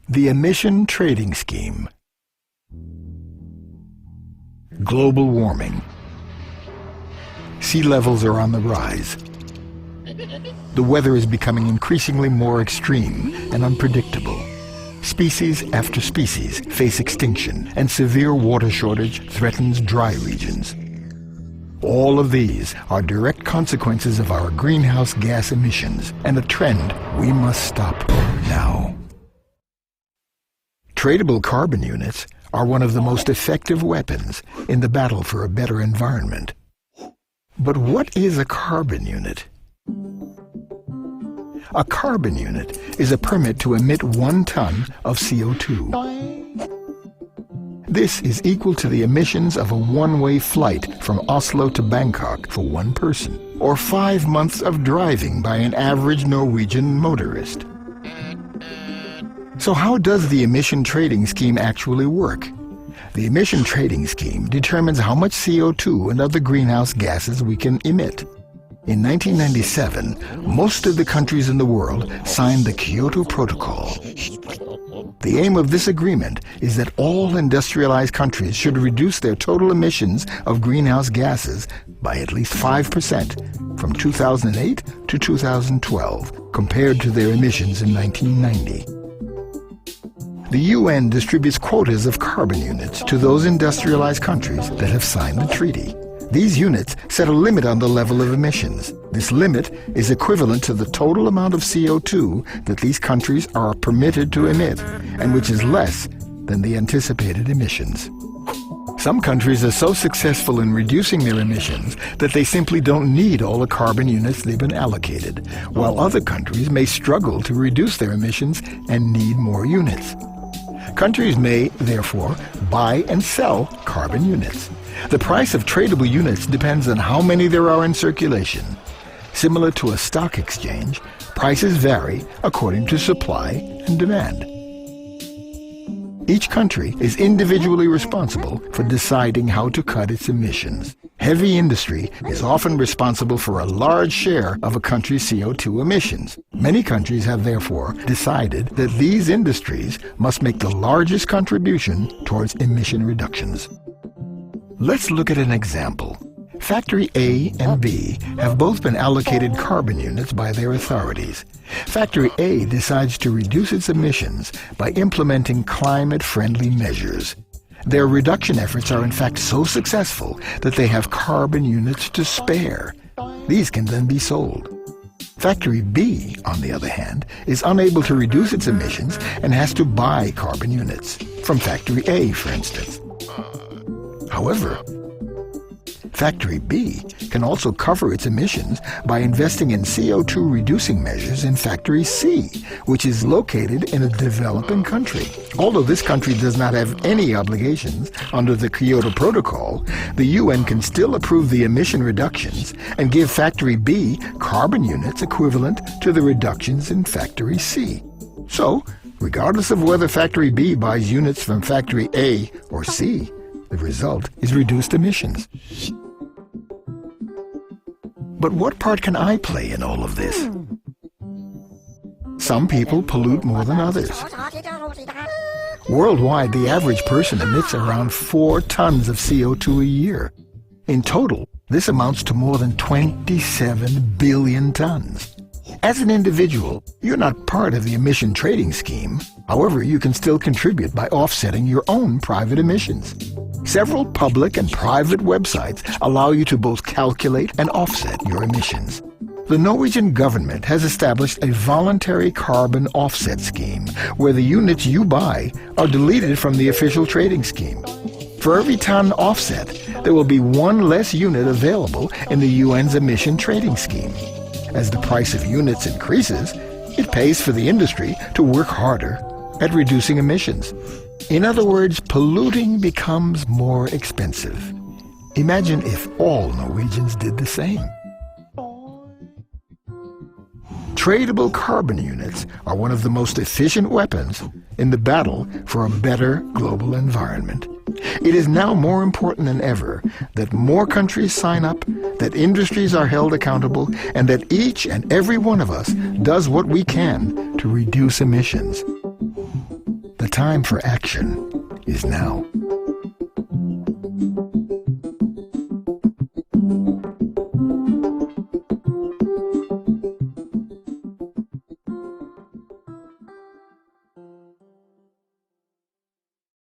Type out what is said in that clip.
The emission trading scheme. Global warming. Sea levels are on the rise. The weather is becoming increasingly more extreme and unpredictable. Species after species face extinction, and severe water shortage threatens dry regions. All of these are direct consequences of our greenhouse gas emissions, and a trend we must stop now. Tradable carbon units are one of the most effective weapons in the battle for a better environment. But what is a carbon unit? A carbon unit is a permit to emit 1 ton of CO2. This is equal to the emissions of a one-way flight from Oslo to Bangkok for one person, or 5 months of driving by an average Norwegian motorist. So how does the emission trading scheme actually work? The emission trading scheme determines how much CO2 and other greenhouse gases we can emit. In 1997, most of the countries in the world signed the Kyoto Protocol. The aim of this agreement is that all industrialized countries should reduce their total emissions of greenhouse gases by at least 5% from 2008 to 2012, compared to their emissions in 1990. The UN distributes quotas of carbon units to those industrialized countries that have signed the treaty. These units set a limit on the level of emissions. This limit is equivalent to the total amount of CO2 that these countries are permitted to emit, and which is less than the anticipated emissions. Some countries are so successful in reducing their emissions that they simply don't need all the carbon units they've been allocated, while other countries may struggle to reduce their emissions and need more units. Countries may, therefore, buy and sell carbon units. The price of tradable units depends on how many there are in circulation. Similar to a stock exchange, prices vary according to supply and demand. Each country is individually responsible for deciding how to cut its emissions. Heavy industry is often responsible for a large share of a country's CO2 emissions. Many countries have therefore decided that these industries must make the largest contribution towards emission reductions. Let's look at an example. Factory A and B have both been allocated carbon units by their authorities. Factory A decides to reduce its emissions by implementing climate-friendly measures. Their reduction efforts are in fact so successful that they have carbon units to spare. These can then be sold. Factory B, on the other hand, is unable to reduce its emissions and has to buy carbon units, from Factory A, for instance. However, Factory B can also cover its emissions by investing in CO2 reducing measures in Factory C, which is located in a developing country. Although this country does not have any obligations under the Kyoto Protocol, the UN can still approve the emission reductions and give Factory B carbon units equivalent to the reductions in Factory C. So, regardless of whether Factory B buys units from Factory A or C, the result is reduced emissions. But what part can I play in all of this? Some people pollute more than others. Worldwide, the average person emits around 4 tons of CO2 a year. In total, this amounts to more than 27 billion tons. As an individual, you're not part of the emission trading scheme. However, you can still contribute by offsetting your own private emissions. Several public and private websites allow you to both calculate and offset your emissions. The Norwegian government has established a voluntary carbon offset scheme where the units you buy are deleted from the official trading scheme. For every ton offset, there will be 1 less unit available in the UN's emission trading scheme. As the price of units increases, it pays for the industry to work harder at reducing emissions. In other words, polluting becomes more expensive. Imagine if all Norwegians did the same. Tradable carbon units are one of the most efficient weapons in the battle for a better global environment. It is now more important than ever that more countries sign up, that industries are held accountable, and that each and every one of us does what we can to reduce emissions. time for action is now.